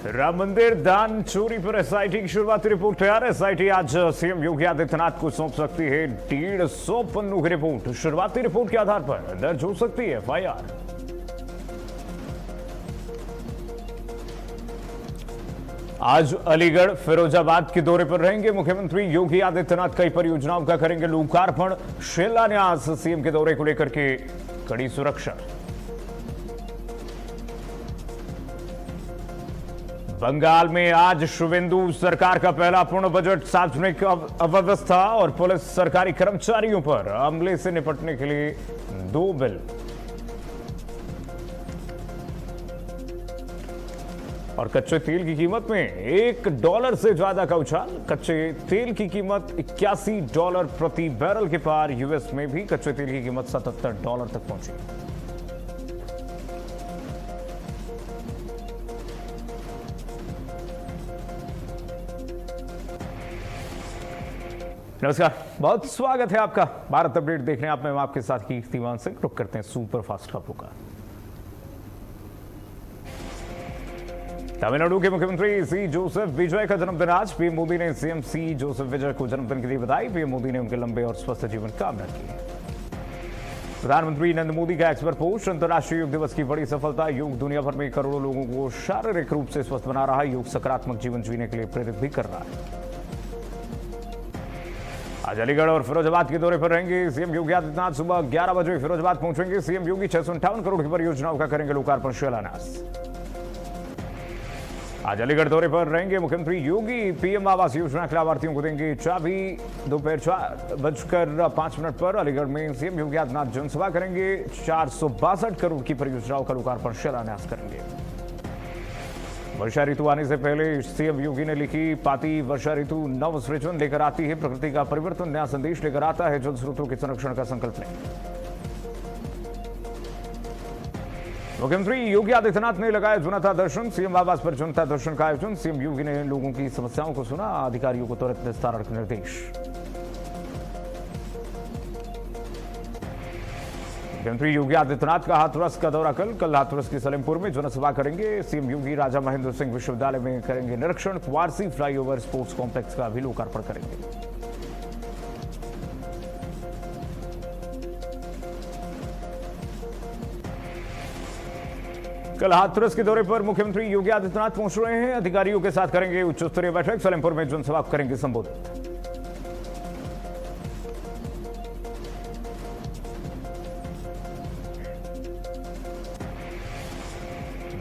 राम मंदिर दान चोरी पर एसआईटी की शुरुआती रिपोर्ट तैयार। एसआईटी आज सीएम योगी आदित्यनाथ को सौंप सकती है 150 पन्नों की रिपोर्ट। शुरुआती रिपोर्ट के आधार पर दर्ज हो सकती है एफआईआर। आज अलीगढ़ फिरोजाबाद के दौरे पर रहेंगे मुख्यमंत्री योगी आदित्यनाथ। कई परियोजनाओं का करेंगे लोकार्पण, शिलान्यास। सीएम के दौरे को लेकर के कड़ी सुरक्षा। बंगाल में आज शुवेंदु सरकार का पहला पूर्ण बजट। सार्वजनिक अव्यवस्था और पुलिस सरकारी कर्मचारियों पर हमले से निपटने के लिए 2 बिल। और कच्चे तेल की कीमत में $1 से ज्यादा का उछाल। कच्चे तेल की कीमत $81 प्रति बैरल के पार। यूएस में भी कच्चे तेल की कीमत $77 तक पहुंची। नमस्कार, बहुत स्वागत है आपका भारत अपडेट देखने। आप मैं आपके साथ कीर्तिमान सिंह। रुक करते हैं सुपर फास्ट खबरों का। तमिलनाडु के मुख्यमंत्री सी जोसेफ विजय का जन्मदिन आज। पीएम मोदी ने सीएम सी जोसेफ विजय को जन्मदिन के लिए बधाई। पीएम मोदी ने उनके लंबे और स्वस्थ जीवन कामना की। प्रधानमंत्री नरेंद्र मोदी का एक्स पर पोस्ट। अंतर्राष्ट्रीय योग दिवस की बड़ी सफलता। योग दुनिया भर में करोड़ों लोगों को शारीरिक रूप से स्वस्थ बना रहा है। योग सकारात्मक जीवन जीने के लिए प्रेरित भी कर रहा है। आज अलीगढ़ और फिरोजाबाद के दौरे पर रहेंगे सीएम योगी आदित्यनाथ। सुबह 11 बजे फिरोजाबाद पहुंचेंगे सीएम योगी। 658 करोड़ की परियोजनाओं का करेंगे लोकार्पण, शिलान्यास। आज अलीगढ़ दौरे पर रहेंगे मुख्यमंत्री योगी। पीएम आवास योजना के लाभार्थियों को देंगे चाबी। दोपहर 4:05 पर अलीगढ़ में सीएम योगी आदित्यनाथ जनसभा करेंगे। 462 करोड़ की परियोजनाओं का लोकार्पण, शिलान्यास करेंगे। वर्षा ऋतु आने से पहले सीएम योगी ने लिखी पाती। वर्षा ऋतु नव सृजन लेकर आती है, प्रकृति का परिवर्तन नया संदेश लेकर आता है। जल स्रोतों के संरक्षण का संकल्प लें। मुख्यमंत्री योगी आदित्यनाथ ने लगाया जनता दर्शन। सीएम आवास पर जनता दर्शन का आयोजन। सीएम योगी ने लोगों की समस्याओं को सुना। अधिकारियों को त्वरित निस्तारण के निर्देश। मुख्यमंत्री योगी आदित्यनाथ का हाथरस का दौरा कल हाथरस की सलेमपुर में जनसभा करेंगे। सीएम योगी राजा महेंद्र सिंह विश्वविद्यालय में करेंगे निरीक्षण। वारसी फ्लाईओवर स्पोर्ट्स कॉम्प्लेक्स का भी लोकार्पण करेंगे। कल हाथरस के दौरे पर मुख्यमंत्री योगी आदित्यनाथ पहुंच रहे हैं। अधिकारियों के साथ करेंगे उच्च स्तरीय बैठक। सलेमपुर में जनसभा करेंगे संबोधित।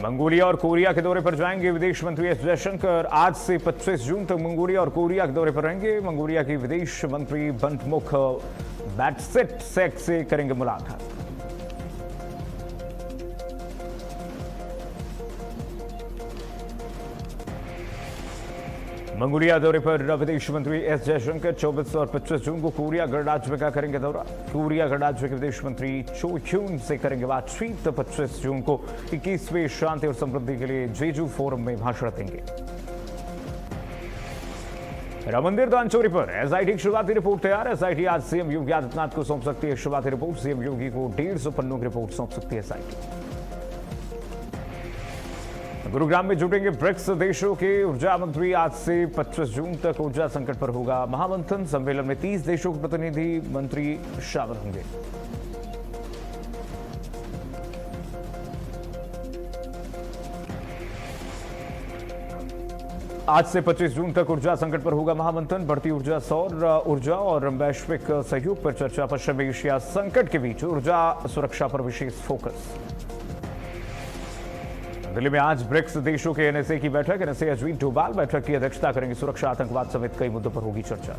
मंगोलिया और कोरिया के दौरे पर जाएंगे विदेश मंत्री एस जयशंकर। आज से 25 जून तक मंगोलिया और कोरिया के दौरे पर रहेंगे। मंगोलिया की विदेश मंत्री बंटमुख बैटसेट सेक से करेंगे मुलाकात। मंगोलिया दौरे पर विदेश मंत्री एस जयशंकर 24 और 25 जून को कोरिया गणराज्य का करेंगे दौरा। कोरिया गणराज्य के विदेश मंत्री चो ह्यून से करेंगे बातचीत। 25 जून को 21वें शांति और समृद्धि के लिए जेजू फोरम में भाषण देंगे। राम मंदिर दान चोरी पर एसआईटी की शुरुआती रिपोर्ट तैयार। एसआईटी आज सीएम योगी आदित्यनाथ को सौंप सकती है शुरुआती रिपोर्ट। सीएम योगी को 150 पन्नों की रिपोर्ट सौंप सकती है एसआईटी। गुरुग्राम में जुटेंगे ब्रिक्स देशों के ऊर्जा मंत्री। आज से 25 जून तक ऊर्जा संकट पर होगा महामंथन। सम्मेलन में 30 देशों के प्रतिनिधि मंत्री शामिल होंगे। आज से 25 जून तक ऊर्जा संकट पर होगा महामंथन। बढ़ती ऊर्जा, सौर ऊर्जा और वैश्विक सहयोग पर चर्चा। पश्चिम एशिया संकट के बीच ऊर्जा सुरक्षा पर विशेष फोकस। दिल्ली में आज ब्रिक्स देशों के एनएसए की बैठक। एनएसए अजीत डोभाल बैठक की अध्यक्षता करेंगे। सुरक्षा, आतंकवाद समेत कई मुद्दों पर होगी चर्चा।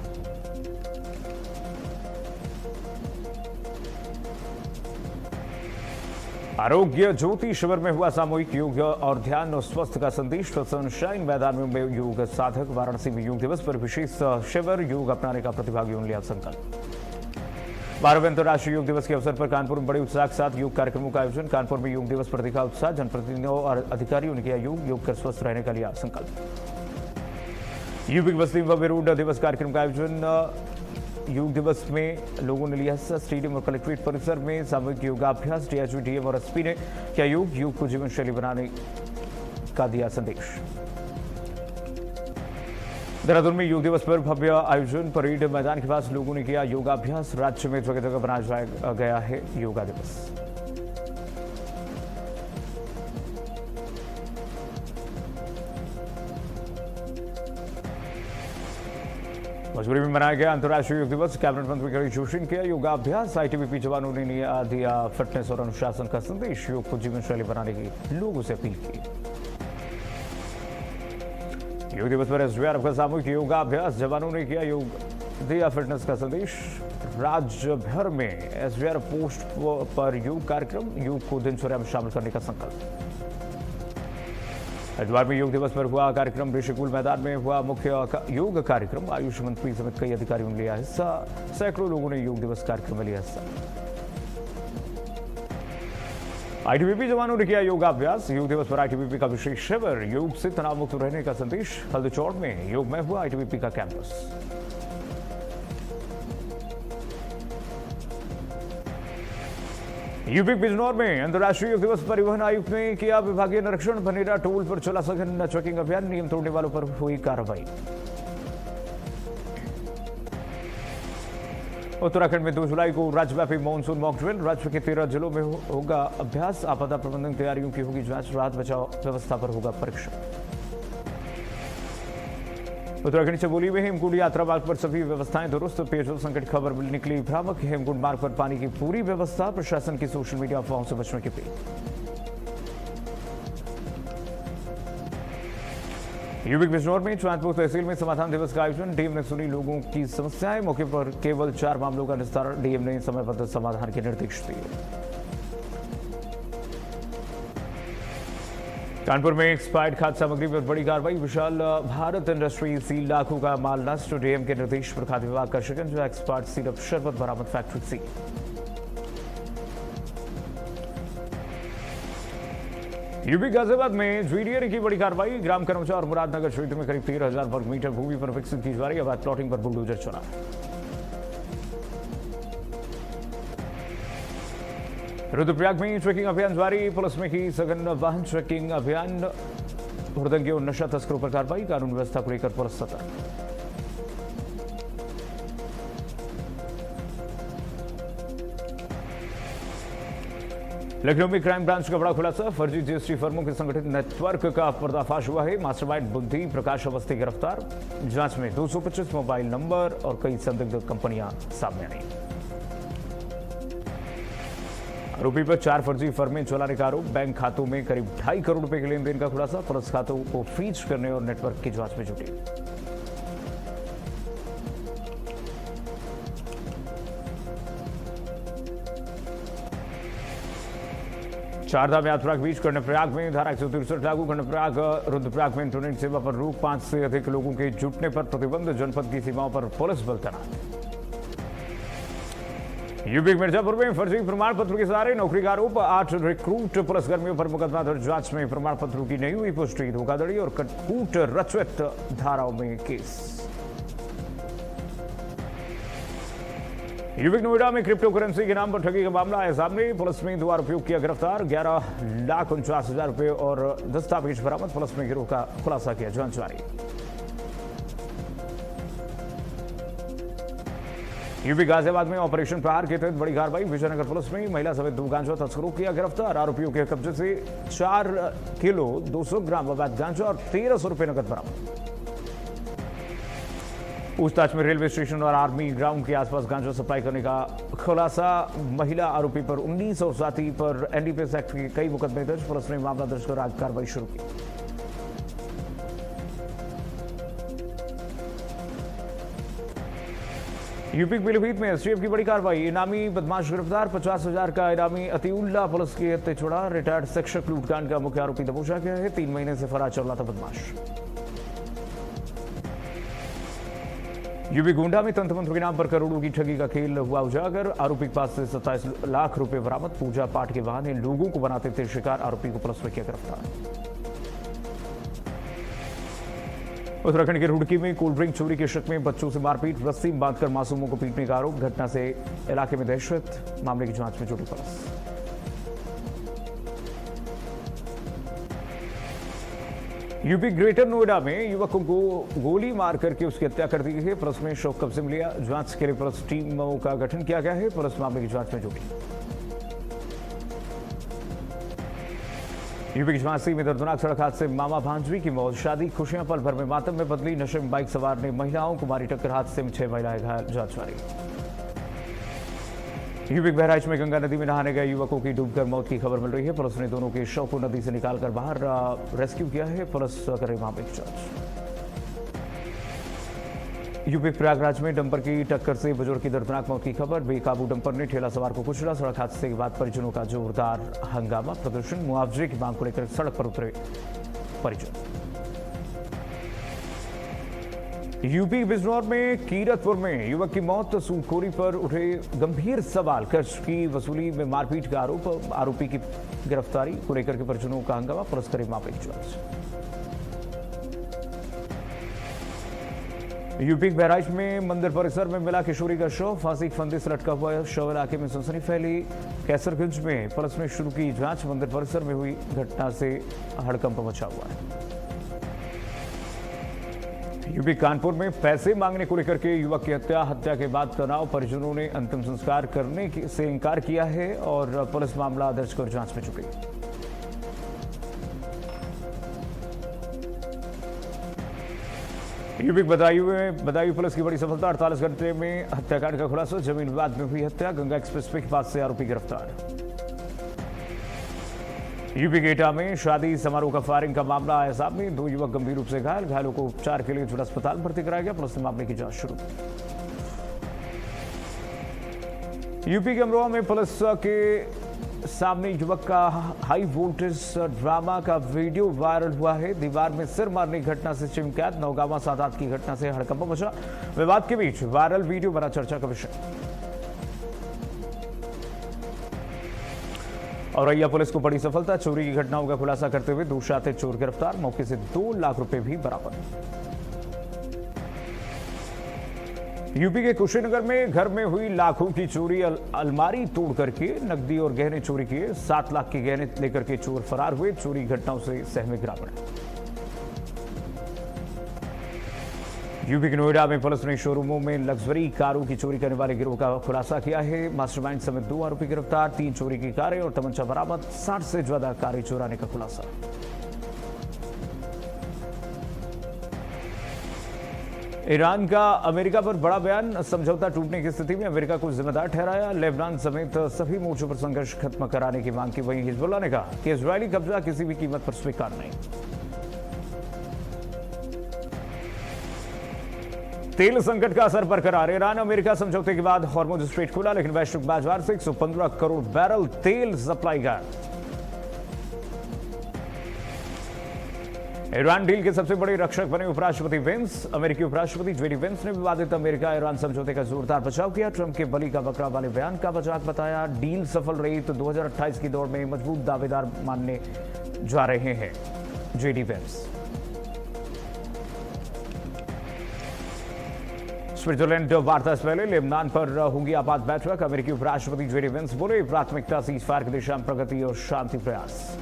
आरोग्य ज्योति शिविर में हुआ सामूहिक योग और ध्यान और स्वस्थ का संदेश। सनशाइन मैदान में योग साधक। वाराणसी में योग दिवस पर विशेष शिविर। योग अपनाने का प्रतिभागियों ने लिया संकल्प। 12वें अंतर्राष्ट्रीय योग दिवस के अवसर पर कानपुर में बड़े उत्साह के साथ योग कार्यक्रमों का आयोजन। कानपुर में योग दिवस पर दिखा उत्साह। जनप्रतिनिधियों और अधिकारियों ने किया योग कर स्वस्थ रहने का लिया संकल्प। यूपी की बस्ती में भव्य रोड दिवस कार्यक्रम का आयोजन। योग दिवस में लोगों ने लिया हिस्सा। स्टेडियम और कलेक्ट्रेट परिसर में सामूहिक योगाभ्यास। डीआईजी, डीएम और एसपी ने किया योग को जीवन शैली बनाने का दिया संदेश। देहरादून में योग दिवस पर भव्य आयोजन, परेड मैदान के पास लोगों ने किया योगाभ्यास। राज्य में जगह जगह बनाया गया है योगा दिवस। मजबूरी में मनाया गया अंतर्राष्ट्रीय योग दिवस। कैबिनेट मंत्री गिरीश जोशी ने किया योगाभ्यास। आईटीबीपी जवानों ने दिया फिटनेस और अनुशासन का संदेश। योग को जीवन शैली बनाने की लोगों से अपील की। योग दिवस पर एसडीआरएफ का सामूहिक योगाभ्यास। जवानों ने किया दिया फिटनेस का संदेश। राज्य भर में एसडीआरएफ पोस्ट पर योग कार्यक्रम। योग को दिनचर्या में शामिल करने का संकल्प। हरिद्वार में योग दिवस पर हुआ कार्यक्रम। ऋषिकुल मैदान में हुआ मुख्य योग कार्यक्रम। आयुष मंत्री समेत कई अधिकारियों ने लिया हिस्सा। सैकड़ों लोगों ने योग दिवस कार्यक्रम में लिया हिस्सा। आईटीबीपी जवानों ने किया योगाभ्यास। योग दिवस पर आईटीबीपी का विशेष शिविर। योग से तनाव मुक्त रहने का संदेश। हल्दचौड़ में योगमय हुआ आईटीबीपी का कैंपस। यूपी बिजनौर में अंतर्राष्ट्रीय योग दिवस परिवहन आयुक्त ने किया विभागीय निरीक्षण। बनेरा टोल पर चला सघन चेकिंग अभियान। नियम तोड़ने वालों पर हुई कार्रवाई। उत्तराखंड में 2 जुलाई को राज्यव्यापी मानसून मॉक ड्रिल। राज्य के 13 जिलों में होगा अभ्यास। आपदा प्रबंधन तैयारियों की होगी जांच। राहत बचाव व्यवस्था पर होगा परीक्षण। उत्तराखंड चमोली में हेमकुंड यात्रा मार्ग पर सभी व्यवस्थाएं दुरुस्त। पेयजल संकट खबर निकली भ्रामक। हेमकुंड मार्ग पर पानी की पूरी व्यवस्था। प्रशासन की सोशल मीडिया अफवाहों से बचने की अपील। यूपी बिजनौर में चांदपुर तहसील में समाधान दिवस का आयोजन। डीएम ने सुनी लोगों की समस्याएं। मौके पर केवल 4 मामलों का निस्तारण। डीएम ने समयबद्ध समाधान के निर्देश दिए। कानपुर में एक्सपायर्ड खाद्य सामग्री पर बड़ी कार्रवाई। विशाल भारत इंडस्ट्री सील। लाखों का माल नष्ट। डीएम के निर्देश पर खाद्य विभाग का शिकंजा। एक्सपायर्ड सिरप शरबत बरामद फैक्ट्री सील। यूपी गाजियाबाद में जीडीए ने की बड़ी कार्रवाई। ग्राम करमचा और मुरादनगर क्षेत्र में करीब 13,000 वर्ग मीटर भूमि पर विकसित की जा रही अवैध प्लॉटिंग पर बुलडोजर चला। रुद्रप्रयाग में चेकिंग अभियान जारी। पुलिस में की सघन वाहन चेकिंग अभियान। हुड़दंगे और नशा तस्करों पर कार्रवाई। कानून व्यवस्था को लेकर पुलिस सतर्क। लखनऊ में क्राइम ब्रांच का बड़ा खुलासा। फर्जी जीएसटी फर्मों के संगठित नेटवर्क का पर्दाफाश हुआ है। मास्टरमाइंड बुद्धि प्रकाश अवस्थी गिरफ्तार। जांच में 225 मोबाइल नंबर और कई संदिग्ध कंपनियां सामने आई। आरोपी पर 4 फर्जी फर्में चलाने का आरोप। बैंक खातों में करीब 2.5 करोड़ रुपए के लेन देन का खुलासा। पुलिस खातों को फ्रीज करने और नेटवर्क की जांच में जुटी। चारधाम यात्रा के बीच कर्णप्रयाग में धारा 163 लागू। कर्णप्रयाग रुद्रप्रयाग में इंटरनेट सेवा पर रोक। 5 से अधिक लोगों के जुटने पर प्रतिबंध। जनपद की सीमाओं पर पुलिस बल तैनात। यूपी मिर्जापुर में फर्जी प्रमाण पत्र के सहारे नौकरी का आरोप। 8 रिक्रूट पुलिसकर्मियों पर मुकदमा दर्ज। जांच में प्रमाण पत्रों की नहीं हुई पुष्टि। धोखाधड़ी और कूट रचवत धाराओं में केस। यूपी नोएडा में क्रिप्टो करेंसी के नाम पर ठगी का मामला आया सामने। पुलिस ने 2 आरोपियों किया गिरफ्तार। 11,49,000 रुपए और दस्तावेज बरामद। पुलिस ने गिरोह का खुलासा किया। जांच जारी। यूपी गाजियाबाद में ऑपरेशन प्रहार के तहत बड़ी कार्रवाई। विजयनगर पुलिस ने महिला समेत 2 गांजा तस्करों किया गिरफ्तार। आरोपियों के कब्जे से 4 किलो 200 ग्राम अवैध गांजा और 1,300 रुपए नकद बरामद। पूछताछ में रेलवे स्टेशन और आर्मी ग्राउंड के आसपास गांजा सप्लाई करने का खुलासा। महिला आरोपी पर 19 और साथी पर एनडीपीएस एक्ट के कई मुकदमे दर्ज। पुलिस ने मामला दर्ज कर आज कार्रवाई शुरू की। यूपी पीलीभीत में एसटीएफ की बड़ी कार्रवाई। इनामी बदमाश गिरफ्तार। 50,000 का इनामी अतिउल्ला पुलिस के हत्थे छोड़ा। रिटायर्ड शिक्षक लूटकांड का मुख्य आरोपी दबोचा गया है। 3 महीने से फरार चल रहा था बदमाश। यूपी गोंडा में तंत्र मंत्र के नाम पर करोड़ों की ठगी का खेल हुआ उजागर। आरोपी के पास से 27 लाख रुपए बरामद। पूजा पाठ के बहाने लोगों को बनाते थे शिकार। आरोपी को पुलिस ने किया गिरफ्तार। उत्तराखंड के रुड़की में कोल्ड ड्रिंक चोरी के शक में बच्चों से मारपीट। रस्सी बांधकर मासूमों को पीटने का आरोप। घटना से इलाके में दहशत। मामले की जांच में जुटी पुलिस। यूपी ग्रेटर नोएडा में युवक को गोली मार करके उसकी हत्या कर दी गई है। पुलिस ने शव कब्जे में लिया। जांच के लिए पुलिस टीमों का गठन किया गया है। पुलिस मामले की जांच में जुटी। यूपी की झांसी में दर्दनाक सड़क हादसे में मामा भांजवी की मौत। शादी खुशियां पल भर में मातम में बदली। नशे में बाइक सवार ने महिलाओं को मारी टक्कर। हादसे में 6 महिलाएं घायल। जांच जारी। यूपी के बहराइच में गंगा नदी में नहाने गए युवकों की डूबकर मौत की खबर मिल रही है। पुलिस ने दोनों के शव को नदी से निकालकर बाहर रेस्क्यू किया है। पुलिस कर रही मामले की जांच। यूपी प्रयागराज में डंपर की टक्कर से बुजुर्ग की दर्दनाक मौत की खबर। बेकाबू डंपर ने ठेला सवार को कुचला। सड़क हादसे के बाद परिजनों का जोरदार हंगामा। प्रदर्शन। मुआवजे की मांग को लेकर सड़क पर उतरे परिजन। यूपी बिजनौर में कीरतपुर में युवक की मौत। सूदखोरी पर उठे गंभीर सवाल। कर्ज की वसूली में मारपीट का आरोप। आरोपी की गिरफ्तारी को लेकर के परिजनों का हंगामा। पुलिस करे मामले की जांच। यूपी के बहराइच में मंदिर परिसर में मिला किशोरी का शव। फांसी के फंदे से लटका हुआ शव। इलाके में सनसनी फैली। कैसरगंज में पुलिस ने शुरू की जांच। मंदिर परिसर में हुई घटना से हड़कंप मचा हुआ है। यूपी कानपुर में पैसे मांगने को लेकर के युवक की हत्या के बाद तनाव। परिजनों ने अंतिम संस्कार करने से इनकार किया है और पुलिस मामला दर्ज कर जांच में जुटी। यूपी बदायूं पुलिस की बड़ी सफलता। 48 घंटे में हत्याकांड का खुलासा। जमीन विवाद में हुई हत्या। गंगा एक्सप्रेस वे के पास से आरोपी गिरफ्तार। यूपी के एटा में शादी समारोह का फायरिंग का मामला आया सामने। 2 युवक गंभीर रूप से घायल। घायलों को उपचार के लिए जिला अस्पताल भर्ती कराया गया। पुलिस ने मामले की जांच शुरू। यूपी के अमरोहा में पुलिस के सामने युवक का हाई वोल्टेज ड्रामा का वीडियो वायरल हुआ है। दीवार में सिर मारने की घटना से चिमकैद। नौगावा सादात की घटना से हड़कंप मचा। विवाद के बीच वायरल वीडियो बना चर्चा का विषय। और औरैया पुलिस को बड़ी सफलता। चोरी की घटनाओं का खुलासा करते हुए 2 शातिर चोर गिरफ्तार। मौके से 2 लाख रुपए भी बरामद। यूपी के कुशीनगर में घर में हुई लाखों की चोरी। अलमारी तोड़ करके नकदी और गहने चोरी किए। 7 लाख के गहने लेकर के चोर फरार हुए। चोरी घटनाओं से सहमे ग्रामीण। यूपी के नोएडा में पुलिस ने शोरूमों में लग्जरी कारों की चोरी करने वाले गिरोह का खुलासा किया है। मास्टरमाइंड समेत 2 आरोपी गिरफ्तार। 3 चोरी की कारें और तमंचा बरामद। 60 से ज्यादा कारें चुराने का खुलासा। ईरान का अमेरिका पर बड़ा बयान। समझौता टूटने की स्थिति में अमेरिका को जिम्मेदार ठहराया। लेबनान समेत सभी मोर्चों पर संघर्ष खत्म कराने की मांग की। वहीं हिजबुल्लाह ने कहा कि इजरायली कब्जा किसी भी कीमत पर स्वीकार नहीं। तेल संकट का असर बरकरार। ईरान अमेरिका समझौते के बाद हॉर्मुज स्ट्रेट खुला, लेकिन वैश्विक बाजार से 115 करोड़ बैरल तेल सप्लाई गायब। ईरान डील के सबसे बड़े रक्षक बने उपराष्ट्रपति वेंस। अमेरिकी उपराष्ट्रपति जेडी वेंस ने विवादित अमेरिका ईरान समझौते का जोरदार बचाव किया। ट्रंप के बलि का बकरा वाले बयान का मजाक बताया। डील सफल रही तो 2028 की दौड़ में मजबूत दावेदार मानने जा रहे हैं जेडी वेंस। स्विट्जरलैंड वार्ता से पहले लेबनान पर होगी आपात बैठक। अमेरिकी उपराष्ट्रपति जेडी वेंस बोले प्राथमिकता सीजफायर की दिशा में प्रगति और शांति प्रयास।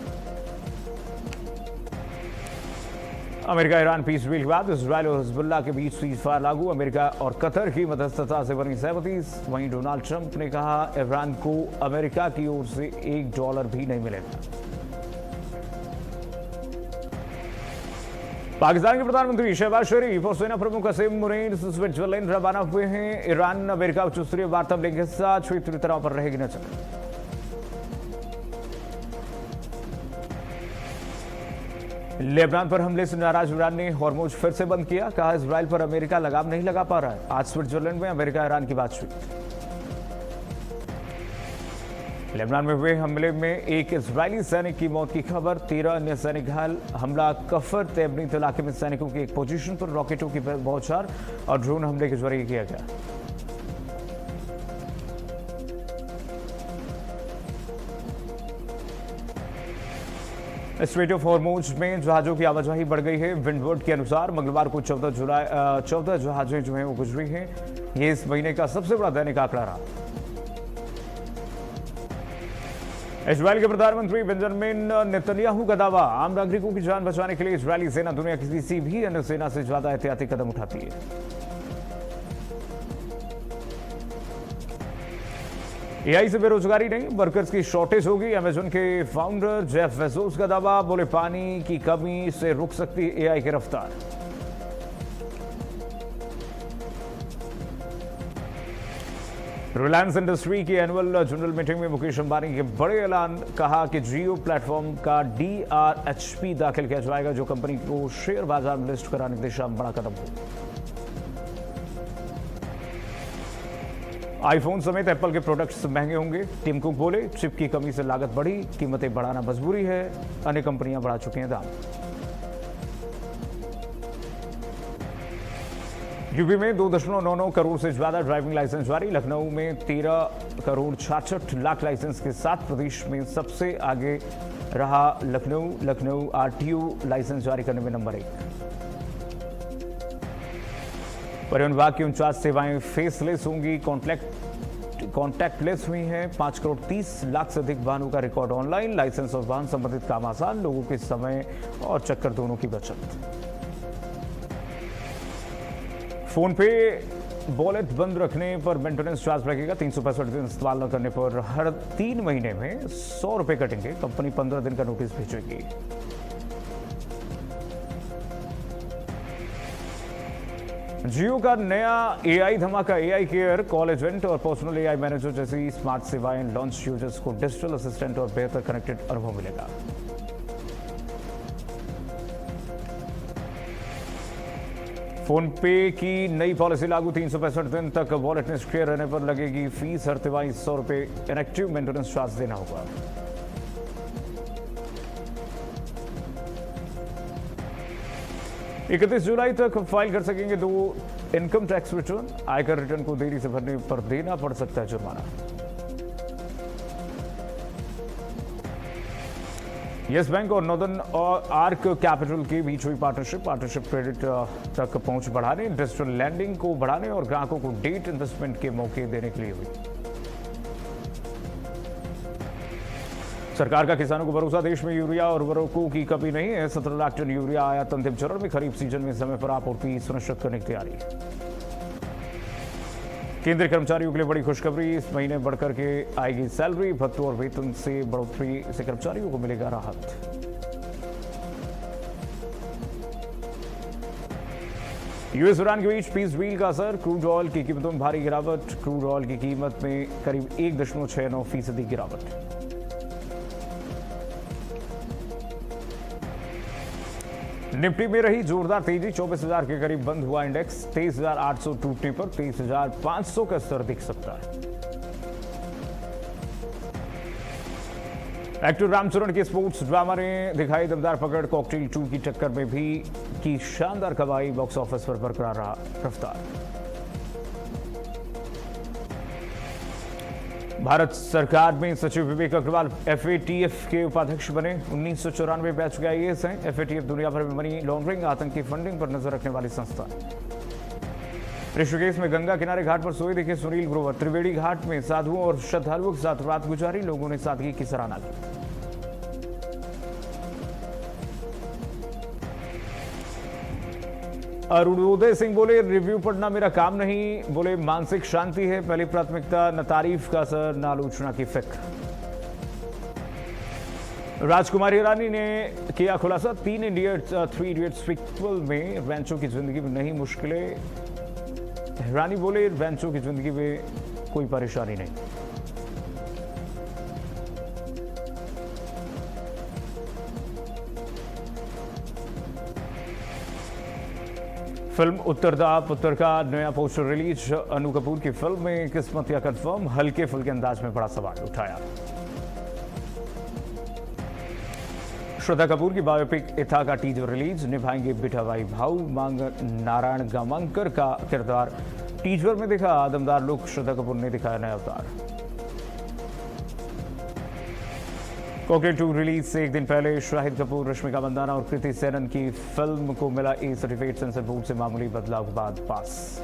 अमेरिका ईरान पीस डील के बाद इजरायल और हिजबुल्लाह के बीच सीजफायर लागू। अमेरिका और कतर की मध्यस्थता से बनी सहमति। वहीं डोनाल्ड ट्रंप ने कहा ईरान को अमेरिका की ओर से $1 भी नहीं मिलेगा। पाकिस्तान के प्रधानमंत्री शहबाज शरीफ और सेना प्रमुख कसीम मुनीर स्विट्जरलैंड रवाना हुए हैं। ईरान अमेरिका उच्च स्तरीय वार्ता में लेंगे हिस्सा। क्षेत्रीय तनाव पर रहेगी नजर। लेबनान पर हमले से नाराज ईरान ने हॉर्मुज फिर से बंद किया। कहा इजरायल पर अमेरिका लगाम नहीं लगा पा रहा है। आज स्विट्जरलैंड में अमेरिका ईरान की बातचीत। लेबनान में हुए हमले में एक इजरायली सैनिक की मौत की खबर। 13 अन्य सैनिक घायल। हमला कफर तेबनीत इलाके में सैनिकों की एक पोजीशन पर रॉकेटों की बौछार और ड्रोन हमले के जरिए किया गया। स्ट्रेट ऑफ हॉर्मुज में जहाजों की आवाजाही बढ़ गई है। विंडवर्ड के अनुसार मंगलवार को 14 जहाजें जो हैं वो गुजरी हैं। ये इस महीने का सबसे बड़ा दैनिक आंकड़ा रहा। इजरायल के प्रधानमंत्री बेंजामिन नेतन्याहू का दावा, आम नागरिकों की जान बचाने के लिए इजरायली सेना दुनिया की किसी भी अन्य सेना से ज्यादा एहतियाती कदम उठाती है। एआई से बेरोजगारी नहीं, वर्कर्स की शॉर्टेज होगी। अमेजन के फाउंडर जेफ बेजोस का दावा, बोले पानी की कमी से रुक सकती है एआई की रफ्तार। रिलायंस इंडस्ट्री की एनुअल जनरल मीटिंग में मुकेश अंबानी के बड़े ऐलान, कहा कि जियो प्लेटफॉर्म का DRHP दाखिल किया जाएगा, जो कंपनी को शेयर बाजार में लिस्ट कराने की दिशा में बड़ा कदम हो। आईफोन समेत एप्पल के प्रोडक्ट्स महंगे होंगे, टिम कुक बोले चिप की कमी से लागत बढ़ी, कीमतें बढ़ाना मजबूरी है, अन्य कंपनियां बढ़ा चुकी हैं दाम। यूपी में 2.99 करोड़ से ज्यादा ड्राइविंग लाइसेंस जारी। लखनऊ में 13 करोड़ 66 लाख लाइसेंस के साथ प्रदेश में सबसे आगे रहा लखनऊ RTO लाइसेंस जारी करने में नंबर 1। परिवहन विभाग की 49 सेवाएं फेसलेस होंगी, कॉन्टैक्टलेस हुई हैं। 5 करोड़ 30 लाख से अधिक वाहनों का रिकॉर्ड ऑनलाइन। लाइसेंस और वाहन संबंधित काम आसान, लोगों के समय और चक्कर दोनों की बचत। फोन पे वॉलेट बंद रखने पर मेंटेनेंस चार्ज लगेगा। 365 दिन इस्तेमाल न करने पर हर 3 महीने में 100 रुपए कटेंगे। कंपनी 15 दिन का नोटिस भेजेगी। जियो का नया AI धमाका, AI केयर, कॉल एजेंट और पर्सनल AI मैनेजर जैसी स्मार्ट सेवाएं लॉन्च। यूजर्स को डिजिटल असिस्टेंट और बेहतर कनेक्टेड अनुभव मिलेगा। फोन पे की नई पॉलिसी लागू, 365 दिन तक वॉलेट निष्क्रिय रहने पर लगेगी फीस। हर तिमाही 100 रुपए इनएक्टिव मेंटेनेंस चार्ज देना होगा। इकतीस जुलाई तक फाइल कर सकेंगे 2 इनकम टैक्स रिटर्न। आयकर रिटर्न को देरी से भरने पर देना पड़ सकता है जुर्माना। यस बैंक और नॉर्दर्न और आर्क कैपिटल के बीच हुई पार्टनरशिप क्रेडिट तक पहुंच बढ़ाने, डिजिटल लैंडिंग को बढ़ाने और ग्राहकों को डेट इन्वेस्टमेंट के मौके देने के लिए हुई। सरकार का किसानों को भरोसा, देश में यूरिया और उर्वरकों की कमी नहीं है। 17 लाख टन यूरिया आयात अंतिम चरण में। खरीफ सीजन में समय पर आपूर्ति सुनिश्चित करने की तैयारी। केंद्रीय कर्मचारियों के लिए बड़ी खुशखबरी, इस महीने बढ़कर के आएगी सैलरी, भत्तों और वेतन से बढ़ोतरी से कर्मचारियों को मिलेगा राहत। यूएस ईरान के बीच पीस डील का असर, क्रूड ऑयल की कीमतों में भारी गिरावट। क्रूड ऑयल की कीमत में करीब 1.69% गिरावट। निफ्टी में रही जोरदार तेजी, 24,000 के करीब बंद हुआ इंडेक्स। 23,800 टूटने पर 23,500 का स्तर दिख सकता है। एक्टर रामचरण के स्पोर्ट्स ड्रामा ने दिखाई दमदार पकड़। कॉकटेल 2 की टक्कर में भी की शानदार कमाई, बॉक्स ऑफिस पर बरकरार रहा रफ्तार। भारत सरकार में सचिव विवेक अग्रवाल FATF के उपाध्यक्ष बने। 1994 बैच के IAS हैं। FATF दुनिया भर में मनी लॉन्ड्रिंग, आतंकी फंडिंग पर नजर रखने वाली संस्था। ऋषिकेश में गंगा किनारे घाट पर सोए दिखे सुनील ग्रोवर। त्रिवेणी घाट में साधुओं और श्रद्धालुओं के साथ रात गुजारी, लोगों ने सादगी की सराहना की। अरुणोदय सिंह बोले, रिव्यू पढ़ना मेरा काम नहीं, बोले मानसिक शांति है पहली प्राथमिकता, न तारीफ का असर न आलोचना की फिक्र। राजकुमारी हिरानी ने किया खुलासा, 3 इडियट्स सीक्वल में रैंचो की जिंदगी में नहीं मुश्किलें। हिरानी बोले, रैंचो की जिंदगी में कोई परेशानी नहीं। फिल्म उत्तरदा पुत्र का नया पोस्टर रिलीज। अनु कपूर की फिल्म में किस्मत या कंफर्म, हल्के फुल्के अंदाज में बड़ा सवाल उठाया। श्रद्धा कपूर की बायोपिक इथा का टीजर रिलीज। निभाएंगे बिठाबाई भाऊ, मांग नारायण गामांकर का किरदार। टीजर में दिखा दमदार लुक, श्रद्धा कपूर ने दिखाया नया अवतार। कॉकटेल 2 रिलीज से एक दिन पहले शाहिद कपूर, रश्मिका मंदाना और कृति सेनन की फिल्म को मिला ए सर्टिफिकेट। सेंसर बोर्ड से मामूली बदलाव के बाद पास।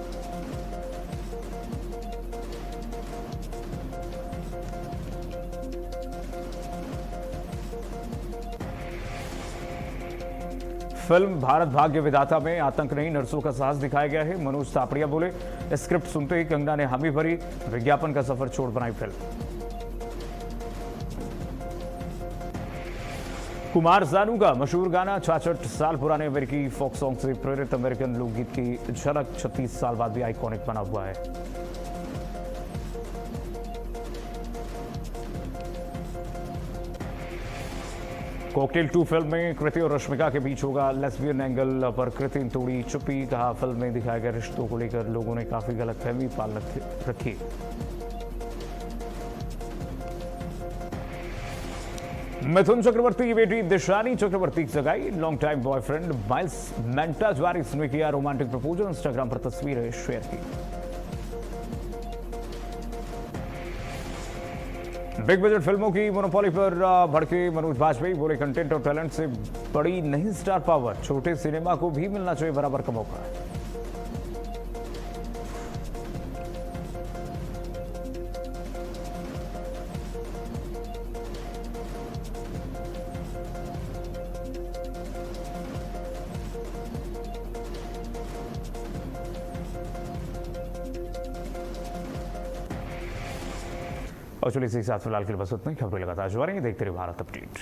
फिल्म भारत भाग्य विधाता में आतंक नहीं नर्सों का साहस दिखाया गया है। मनोज तापड़िया बोले, स्क्रिप्ट सुनते ही कंगना ने हामी भरी, विज्ञापन का सफर छोड़ बनाई फिल्म। कुमार जानू का मशहूर गाना 66 साल पुराने अमेरिकी फोक सॉन्ग से प्रेरित अमेरिकन लोकगीत की झलक 36 साल बाद भी आइकॉनिक बना हुआ है। कॉकटेल 2 फिल्म में कृति और रश्मिका के बीच होगा लेस्बियन एंगल पर कृति ने तोड़ी चुप्पी, कहा फिल्म में दिखाए गए रिश्तों को लेकर लोगों ने काफी गलतफहमी पाल रखी। मिथुन चक्रवर्ती की बेटी दिशानी चक्रवर्ती की जगाई लॉन्ग टाइम बॉयफ्रेंड माइल्स मेंटाजवारिस ने किया रोमांटिक प्रपोजल, इंस्टाग्राम पर तस्वीरें शेयर की। बिग बजट फिल्मों की मोनोपोली पर भड़के मनोज बाजपेयी, बोले कंटेंट और टैलेंट से बड़ी नहीं स्टार पावर, छोटे सिनेमा को भी मिलना चाहिए बराबर का मौका। और चलिए इसी के साथ फिलहाल के लिए बस उतना ही। खबरें लगातार जारी, देखते रहिए भारत अपडेट।